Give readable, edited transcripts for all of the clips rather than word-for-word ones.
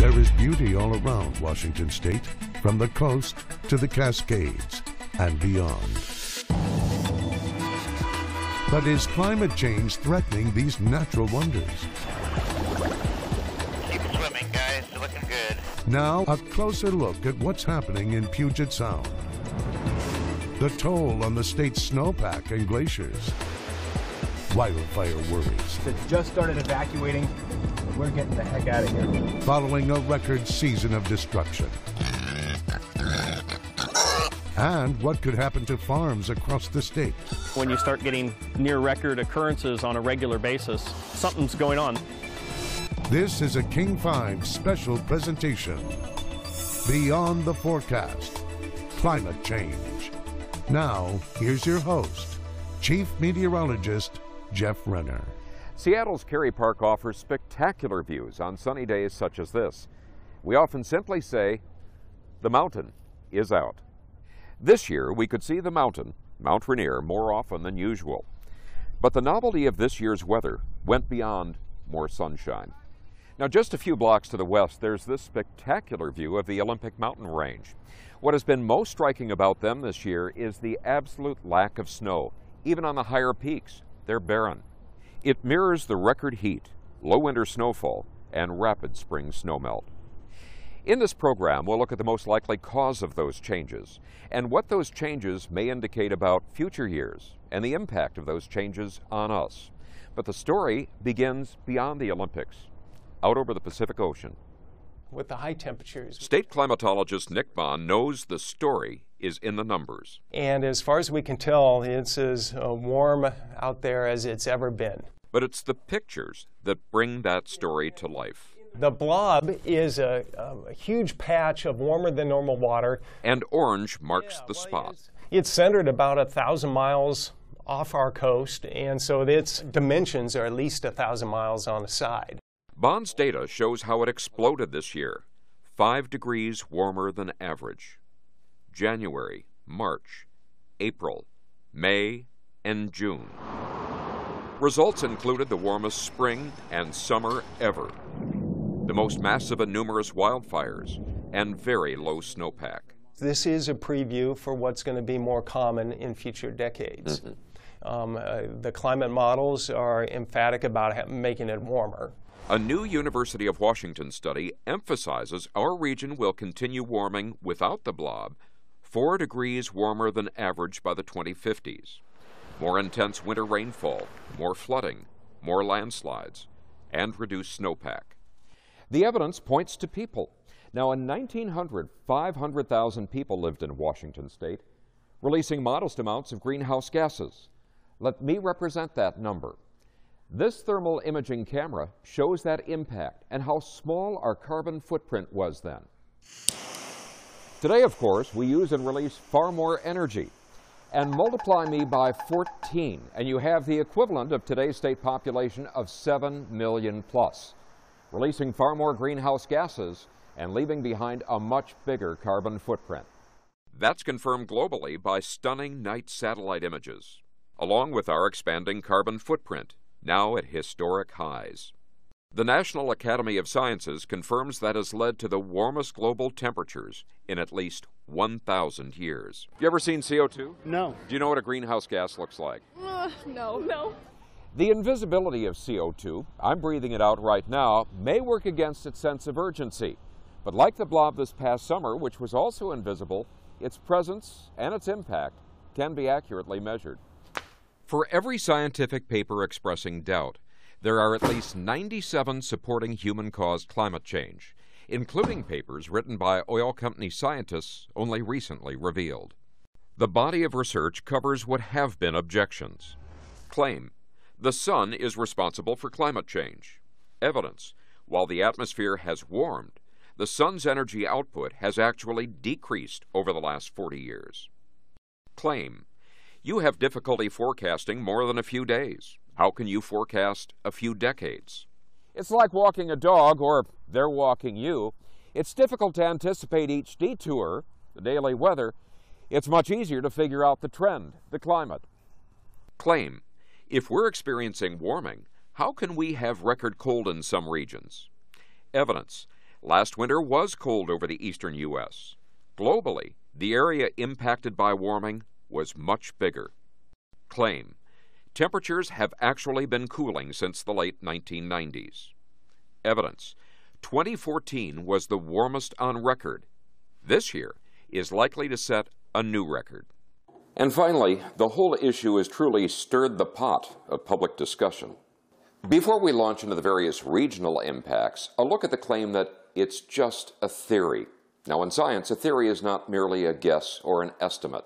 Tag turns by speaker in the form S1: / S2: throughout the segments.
S1: There is beauty all around Washington State, from the coast to the Cascades and beyond. But is climate change threatening these natural wonders?
S2: Keep swimming, guys. You're looking good.
S1: Now, a closer look at what's happening in Puget Sound. The toll on the state's snowpack and glaciers. Wildfire worries.
S3: It just started evacuating. We're getting the heck out of here.
S1: Following a record season of destruction. And what could happen to farms across the state.
S4: When you start getting near record occurrences on a regular basis, something's going on.
S1: This is a King 5 special presentation. Beyond the Forecast, Climate Change. Now, here's your host, Chief Meteorologist Jeff Renner.
S5: Seattle's Cary Park offers spectacular views on sunny days such as this. We often simply say, the mountain is out. This year, we could see the mountain, Mount Rainier, more often than usual. But the novelty of this year's weather went beyond more sunshine. Now, just a few blocks to the west, there's this spectacular view of the Olympic mountain range. What has been most striking about them this year is the absolute lack of snow. Even on the higher peaks, they're barren. It mirrors the record heat, low winter snowfall, and rapid spring snowmelt. In this program, we'll look at the most likely cause of those changes and what those changes may indicate about future years and the impact of those changes on us. But the story begins beyond the Olympics, out over the Pacific Ocean.
S6: With the high temperatures.
S5: State climatologist Nick Bond knows the story is in the numbers.
S6: And as far as we can tell, it's as warm out there as it's ever been.
S5: But it's the pictures that bring that story to life.
S6: The blob is a huge patch of warmer than normal water.
S5: And orange marks the spot.
S6: It's centered about 1,000 miles off our coast, and so its dimensions are at least 1,000 miles on the side.
S5: Bond's data shows how it exploded this year, 5 degrees warmer than average. January, March, April, May, and June. Results included the warmest spring and summer ever, the most massive and numerous wildfires, and very low snowpack.
S6: This is a preview for what's going to be more common in future decades. The climate models are emphatic about making it warmer.
S5: A new University of Washington study emphasizes our region will continue warming without the blob, 4 degrees warmer than average by the 2050s. More intense winter rainfall, more flooding, more landslides, and reduced snowpack. The evidence points to people. Now, in 1900, 500,000 people lived in Washington State, releasing modest amounts of greenhouse gases. Let me represent that number. This thermal imaging camera shows that impact and how small our carbon footprint was then. Today, of course, we use and release far more energy. And multiply me by 14, and you have the equivalent of today's state population of 7 million plus, releasing far more greenhouse gases and leaving behind a much bigger carbon footprint. That's confirmed globally by stunning night satellite images, along with our expanding carbon footprint, now at historic highs. The National Academy of Sciences confirms that has led to the warmest global temperatures in at least 1,000 years. You ever seen CO2?
S7: No.
S5: Do you know what a greenhouse gas looks like?
S7: No.
S5: The invisibility of CO2, I'm breathing it out right now, may work against its sense of urgency. But like the blob this past summer, which was also invisible, its presence and its impact can be accurately measured. For every scientific paper expressing doubt, there are at least 97 supporting human-caused climate change, including papers written by oil company scientists only recently revealed. The body of research covers what have been objections. Claim: the sun is responsible for climate change. Evidence: while the atmosphere has warmed, the sun's energy output has actually decreased over the last 40 years. Claim: you have difficulty forecasting more than a few days. How can you forecast a few decades? It's like walking a dog, or they're walking you. It's difficult to anticipate each detour, the daily weather. It's much easier to figure out the trend, the climate. Claim: if we're experiencing warming, how can we have record cold in some regions? Evidence: Last winter was cold over the eastern U.S. Globally, the area impacted by warming was much bigger. Claim: temperatures have actually been cooling since the late 1990s. Evidence: 2014 was the warmest on record. This year is likely to set a new record. And finally, the whole issue has truly stirred the pot of public discussion. Before we launch into the various regional impacts, a look at the claim that it's just a theory. Now, in science, a theory is not merely a guess or an estimate.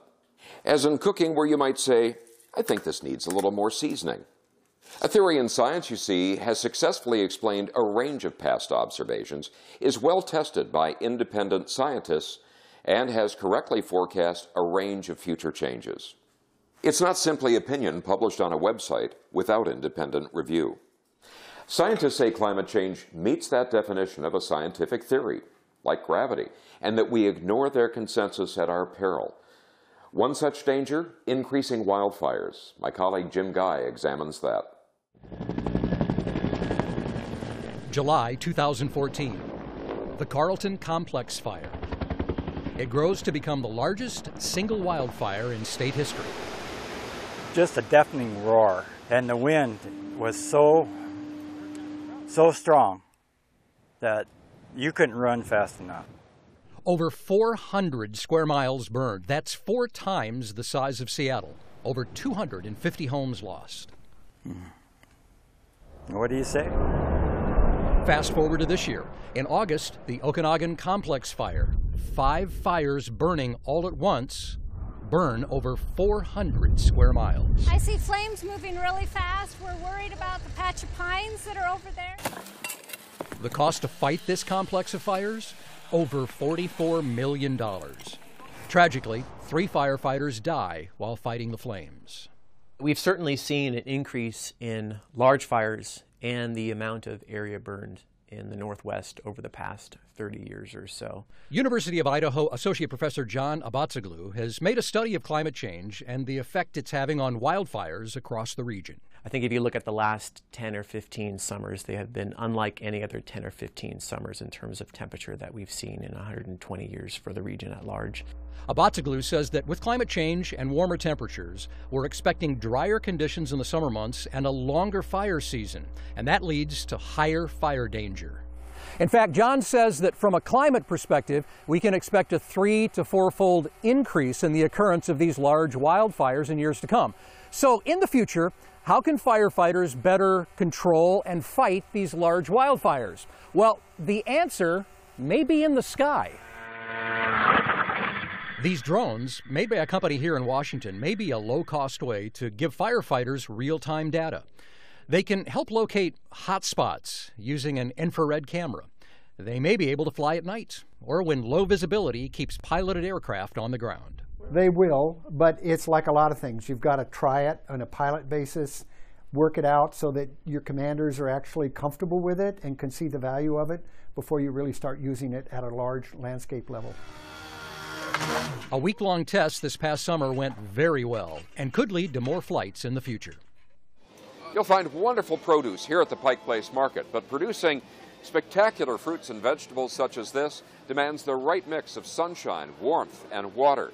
S5: As in cooking, where you might say, I think this needs a little more seasoning. A theory in science, you see, has successfully explained a range of past observations, is well tested by independent scientists, and has correctly forecast a range of future changes. It's not simply opinion published on a website without independent review. Scientists say climate change meets that definition of a scientific theory, like gravity, and that we ignore their consensus at our peril. One such danger: increasing wildfires. My colleague Jim Guy examines that.
S7: July 2014, the Carlton Complex Fire. It grows to become the largest single wildfire in state history.
S8: Just a deafening roar, and the wind was so strong that you couldn't run fast enough.
S7: Over 400 square miles burned. That's 4 times the size of Seattle. Over 250 homes lost.
S8: What do you say?
S7: Fast forward to this year. In August, the Okanagan Complex Fire. 5 fires burning all at once burn over 400 square miles.
S9: I see flames moving really fast. We're worried about the patch of pines that are over there.
S7: The cost to fight this complex of fires? Over $44 million. Tragically, 3 firefighters die while fighting the flames.
S10: We've certainly seen an increase in large fires and the amount of area burned in the Northwest over the past 30 years or so.
S7: University of Idaho Associate Professor John Abatsoglu has made a study of climate change and the effect it's having on wildfires across the region.
S10: I think if you look at the last 10 or 15 summers, they have been unlike any other 10 or 15 summers in terms of temperature that we've seen in 120 years for the region at large.
S7: Abatsoglu says that with climate change and warmer temperatures, we're expecting drier conditions in the summer months and a longer fire season, and that leads to higher fire danger. In fact, John says that from a climate perspective, we can expect a 3- to 4-fold increase in the occurrence of these large wildfires in years to come. So in the future, how can firefighters better control and fight these large wildfires? Well, the answer may be in the sky. These drones, made by a company here in Washington, may be a low-cost way to give firefighters real-time data. They can help locate hot spots using an infrared camera. They may be able to fly at night, or when low visibility keeps piloted aircraft on the ground.
S11: They will, but it's like a lot of things. You've got to try it on a pilot basis, work it out so that your commanders are actually comfortable with it and can see the value of it before you really start using it at a large landscape level.
S7: A week-long test this past summer went very well and could lead to more flights in the future.
S5: You'll find wonderful produce here at the Pike Place Market, but producing spectacular fruits and vegetables such as this demands the right mix of sunshine, warmth, and water.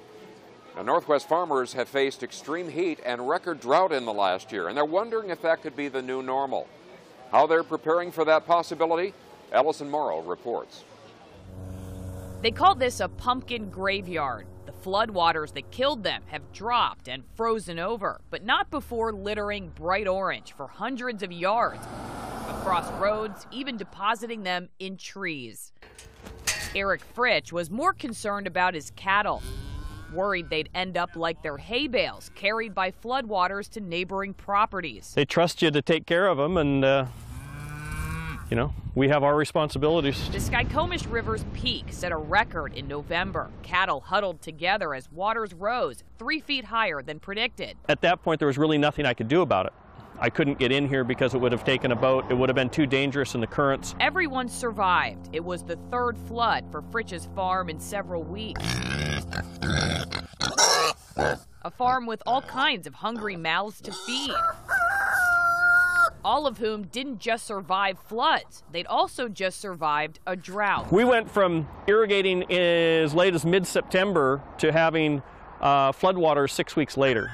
S5: Now, Northwest farmers have faced extreme heat and record drought in the last year, and they're wondering if that could be the new normal. How they're preparing for that possibility, Allison Morrow reports.
S12: They call this a pumpkin graveyard. The floodwaters that killed them have dropped and frozen over, but not before littering bright orange for hundreds of yards across roads, even depositing them in trees. Eric Fritsch was more concerned about his cattle, worried they'd end up like their hay bales carried by floodwaters to neighboring properties.
S4: They trust you to take care of them, and we have our responsibilities.
S12: The Skykomish River's peak set a record in November. Cattle huddled together as waters rose 3 feet higher than predicted.
S4: At that point, there was really nothing I could do about it. I couldn't get in here because it would have taken a boat. It would have been too dangerous in the currents.
S12: Everyone survived. It was the 3rd flood for Fritsch's farm in several weeks. A farm with all kinds of hungry mouths to feed. all of whom didn't just survive floods. They'd also just survived a drought.
S4: We went from irrigating as late as mid-September to having floodwaters 6 weeks later.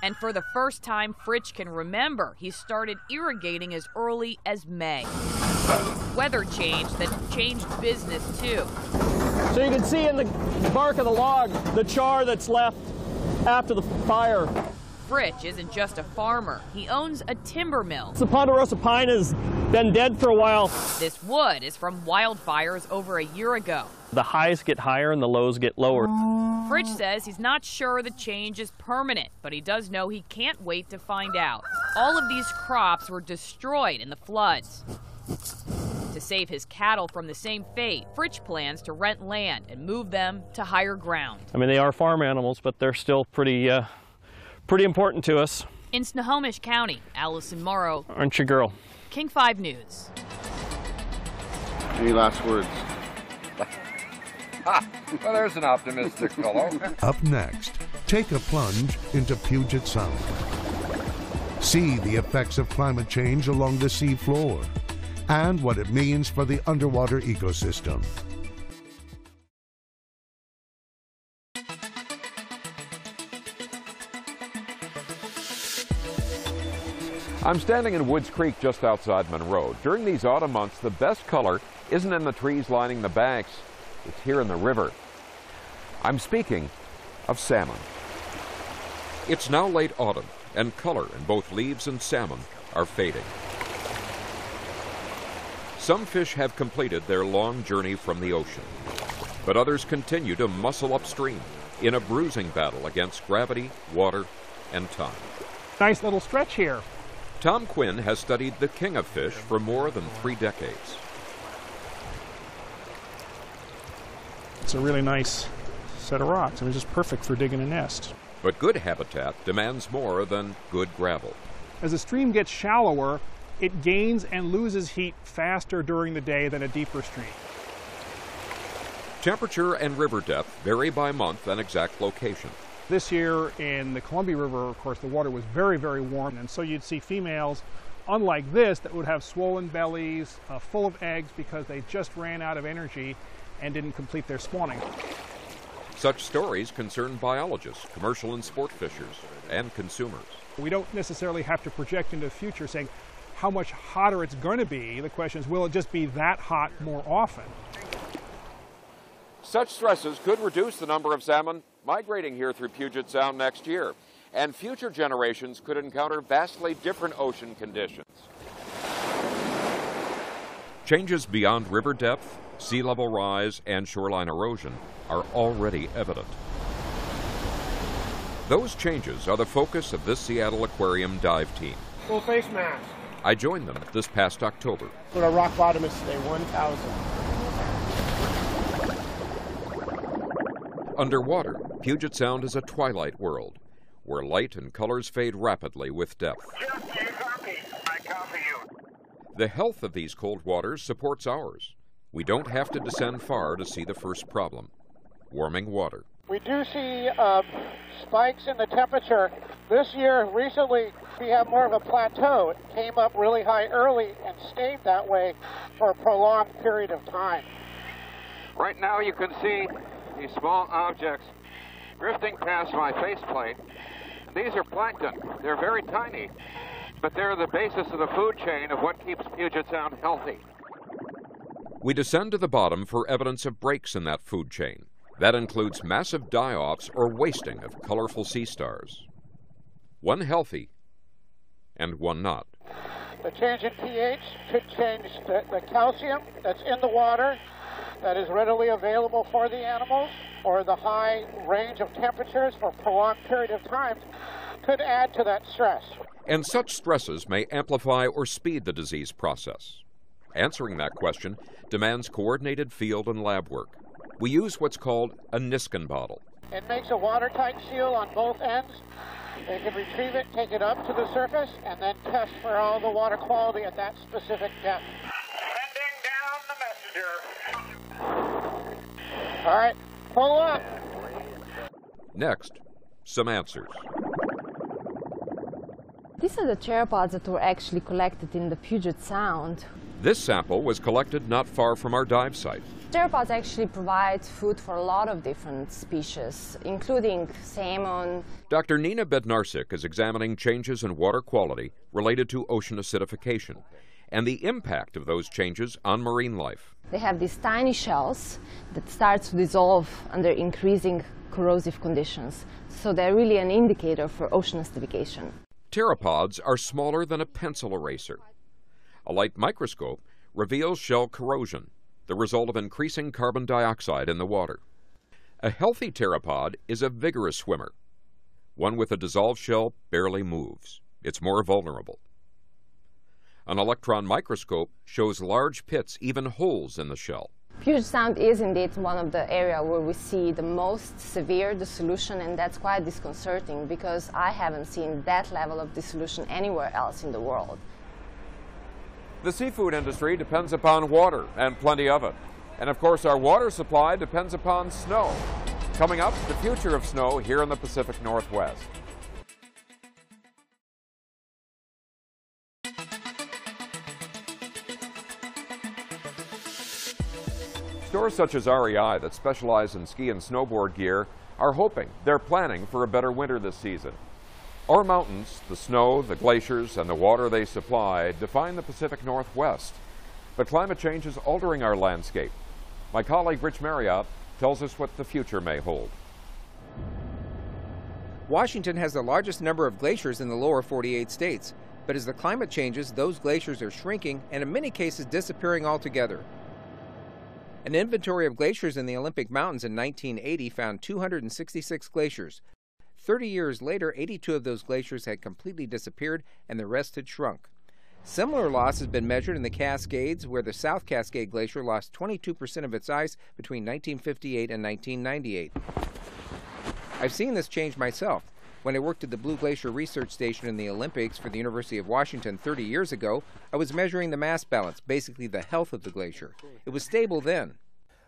S12: And for the first time Fritsch can remember, he started irrigating as early as May. Weather changed that changed business too.
S4: So you can see in the bark of the log the char that's left after the fire.
S12: Fritsch isn't just a farmer. He owns a timber mill.
S4: The ponderosa pine has been dead for a while.
S12: This wood is from wildfires over a year ago.
S4: The highs get higher and the lows get lower.
S12: Fritsch says he's not sure the change is permanent, but he does know he can't wait to find out. All of these crops were destroyed in the floods. To save his cattle from the same fate, Fritsch plans to rent land and move them to higher ground.
S4: I mean, they are farm animals, but they're still pretty important to us.
S12: In Snohomish County, Allison Morrow.
S4: Aren't you, girl?
S12: King 5 News.
S13: Any last words?
S5: Well, there's an optimistic fellow.
S1: Up next, take a plunge into Puget Sound. See the effects of climate change along the sea floor and what it means for the underwater ecosystem.
S5: I'm standing in Woods Creek just outside Monroe. During these autumn months, the best color isn't in the trees lining the banks, it's here in the river. I'm speaking of salmon. It's now late autumn, and color in both leaves and salmon are fading. Some fish have completed their long journey from the ocean, but others continue to muscle upstream in a bruising battle against gravity, water, and time.
S14: Nice little stretch here.
S5: Tom Quinn has studied the king of fish for more than 3 decades.
S14: It's a really nice set of rocks. I mean, it's just perfect for digging a nest.
S5: But good habitat demands more than good gravel.
S14: As the stream gets shallower, it gains and loses heat faster during the day than a deeper stream.
S5: Temperature and river depth vary by month and exact location.
S14: This year in the Columbia River, of course, the water was very, very warm, and so you'd see females, unlike this, that would have swollen bellies, full of eggs because they just ran out of energy and didn't complete their spawning.
S5: Such stories concern biologists, commercial and sport fishers, and consumers.
S14: We don't necessarily have to project into the future saying how much hotter it's going to be. The question is, will it just be that hot more often?
S5: Such stresses could reduce the number of salmon migrating here through Puget Sound next year, and future generations could encounter vastly different ocean conditions. Changes beyond river depth, sea level rise, and shoreline erosion are already evident. Those changes are the focus of this Seattle Aquarium dive team.
S15: Full face mask.
S5: I joined them this past October.
S15: What our rock bottom is today, 1,000.
S5: Underwater, Puget Sound is a twilight world, where light and colors fade rapidly with depth. The health of these cold waters supports ours. We don't have to descend far to see the first problem, warming water.
S15: We do see spikes in the temperature. This year, recently, we have more of a plateau. It came up really high early and stayed that way for a prolonged period of time.
S16: Right now you can see these small objects drifting past my faceplate. These are plankton. They're very tiny, but they're the basis of the food chain of what keeps Puget Sound healthy.
S5: We descend to the bottom for evidence of breaks in that food chain. That includes massive die-offs or wasting of colorful sea stars. One healthy and one not.
S15: The change in pH could change the calcium that's in the water that is readily available for the animals, or the high range of temperatures for a prolonged period of time could add to that stress.
S5: And such stresses may amplify or speed the disease process. Answering that question demands coordinated field and lab work. We use what's called a Niskin bottle.
S15: It makes a watertight seal on both ends. They can retrieve it, take it up to the surface, and then test for all the water quality at that specific depth. Sending down the messenger. All right, pull up.
S5: Next, some answers.
S13: These are the pteropods that were actually collected in the Puget Sound.
S5: This sample was collected not far from our dive site.
S13: Pteropods actually provide food for a lot of different species, including salmon.
S5: Dr. Nina Bednarsik is examining changes in water quality related to ocean acidification and the impact of those changes on marine life.
S13: They have these tiny shells that start to dissolve under increasing corrosive conditions, so they're really an indicator for ocean acidification.
S5: Pteropods are smaller than a pencil eraser. A light microscope reveals shell corrosion, the result of increasing carbon dioxide in the water. A healthy pteropod is a vigorous swimmer. One with a dissolved shell barely moves. It's more vulnerable. An electron microscope shows large pits, even holes in the shell.
S13: Puget Sound is indeed one of the areas where we see the most severe dissolution, and that's quite disconcerting because I haven't seen that level of dissolution anywhere else in the world.
S5: The seafood industry depends upon water, and plenty of it. And of course, our water supply depends upon snow. Coming up, the future of snow here in the Pacific Northwest. Stores such as REI that specialize in ski and snowboard gear are hoping, they're planning for a better winter this season. Our mountains, the snow, the glaciers, and the water they supply define the Pacific Northwest. But climate change is altering our landscape. My colleague Rich Marriott tells us what the future may hold.
S17: Washington has the largest number of glaciers in the lower 48 states. But as the climate changes, those glaciers are shrinking and in many cases disappearing altogether. An inventory of glaciers in the Olympic Mountains in 1980 found 266 glaciers. 30 years later, 82 of those glaciers had completely disappeared and the rest had shrunk. Similar loss has been measured in the Cascades, where the South Cascade Glacier lost 22% of its ice between 1958 and 1998. I've seen this change myself. When I worked at the Blue Glacier Research Station in the Olympics for the University of Washington 30 years ago, I was measuring the mass balance, basically the health of the glacier. It was stable then.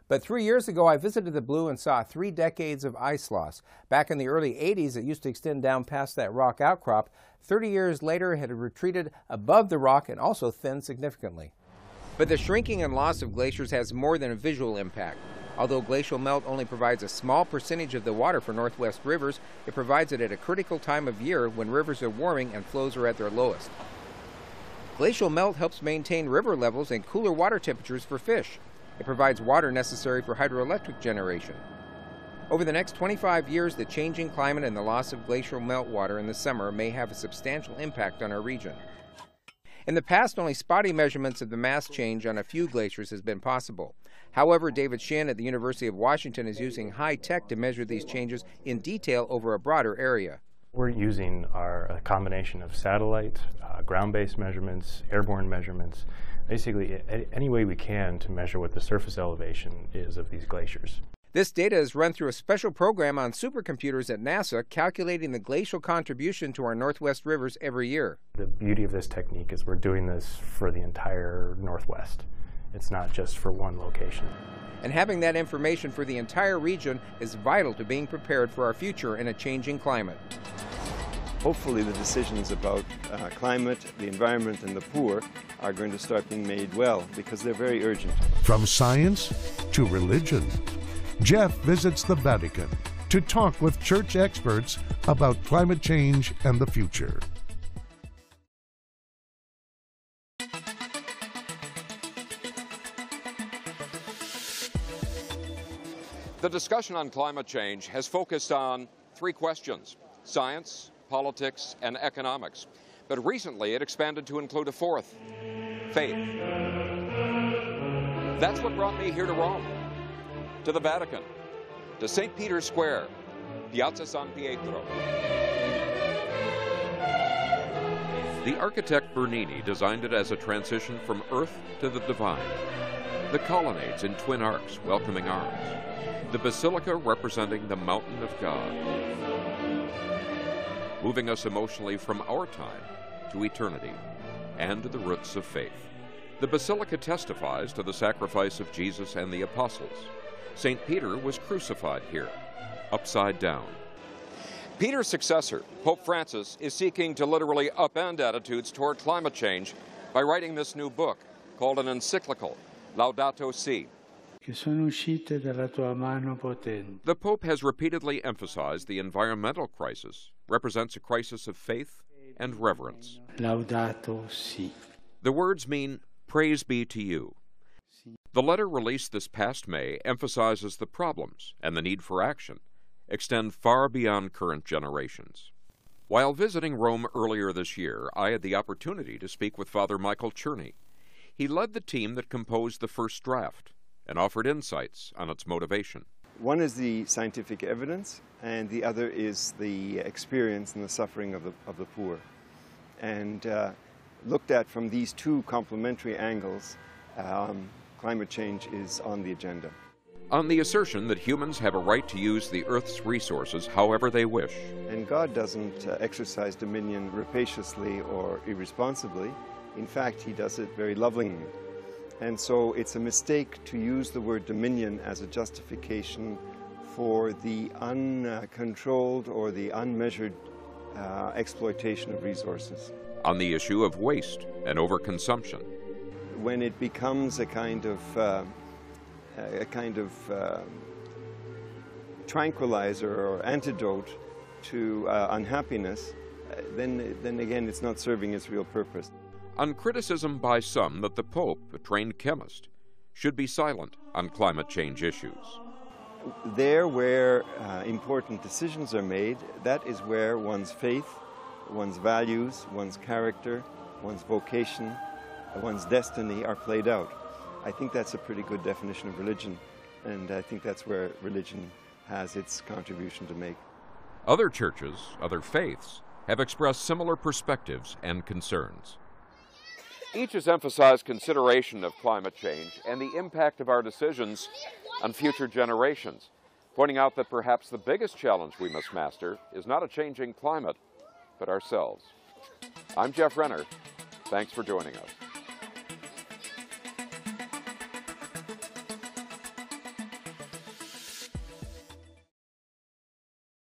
S17: But 3 years ago, I visited the Blue and saw 3 decades of ice loss. Back in the early 80s, it used to extend down past that rock outcrop. 30 years later, it had retreated above the rock and also thinned significantly. But the shrinking and loss of glaciers has more than a visual impact. Although glacial melt only provides a small percentage of the water for Northwest rivers, it provides it at a critical time of year when rivers are warming and flows are at their lowest. Glacial melt helps maintain river levels and cooler water temperatures for fish. It provides water necessary for hydroelectric generation. Over the next 25 years, the changing climate and the loss of glacial meltwater in the summer may have a substantial impact on our region. In the past, only spotty measurements of the mass change on a few glaciers has been possible. However, David Shin at the University of Washington is using high tech to measure these changes in detail over a broader area.
S18: We're using a combination of satellite, ground-based measurements, airborne measurements, basically any way we can to measure what the surface elevation is of these glaciers.
S17: This data is run through a special program on supercomputers at NASA calculating the glacial contribution to our Northwest rivers every year.
S18: The beauty of this technique is we're doing this for the entire Northwest. It's not just for one location.
S17: And having that information for the entire region is vital to being prepared for our future in a changing climate.
S19: Hopefully the decisions about climate, the environment, and the poor are going to start being made well, because they're very urgent.
S1: From science to religion, Jeff visits the Vatican to talk with church experts about climate change and the future.
S5: The discussion on climate change has focused on 3 questions: science, politics, and economics. But recently it expanded to include a 4th, faith. That's what brought me here to Rome, to the Vatican, to St. Peter's Square, Piazza San Pietro. The architect Bernini designed it as a transition from earth to the divine. The colonnades in twin arcs welcoming arms. The basilica representing the mountain of God. Moving us emotionally from our time to eternity and to the roots of faith. The basilica testifies to the sacrifice of Jesus and the apostles. St. Peter was crucified here, upside down. Peter's successor, Pope Francis, is seeking to literally upend attitudes toward climate change by writing this new book called an encyclical, Laudato Si. The Pope has repeatedly emphasized the environmental crisis represents a crisis of faith and reverence.
S20: Laudato Si.
S5: The words mean, praise be to you. The letter released this past May emphasizes the problems and the need for action extend far beyond current generations. While visiting Rome earlier this year, I had the opportunity to speak with Father Michael Czerny. He led the team that composed the first draft and offered insights on its motivation.
S19: One is the scientific evidence, and the other is the experience and the suffering of the poor. And looked at from these two complementary angles, climate change is on the agenda.
S5: On the assertion that humans have a right to use the Earth's resources however they wish.
S19: And God doesn't exercise dominion rapaciously or irresponsibly. In fact, he does it very lovingly. And so it's a mistake to use the word dominion as a justification for the uncontrolled or the unmeasured exploitation of resources.
S5: On the issue of waste and overconsumption.
S19: When it becomes a kind of tranquilizer or antidote to unhappiness, then again it's not serving its real purpose.
S5: On criticism by some that the Pope, a trained chemist, should be silent on climate change issues.
S19: There where important decisions are made, that is where one's faith, one's values, one's character, one's vocation, one's destiny are played out. I think that's a pretty good definition of religion, and I think that's where religion has its contribution to make.
S5: Other churches, other faiths, have expressed similar perspectives and concerns. Each has emphasized consideration of climate change and the impact of our decisions on future generations, pointing out that perhaps the biggest challenge we must master is not a changing climate, but ourselves. I'm Jeff Renner. Thanks for joining us.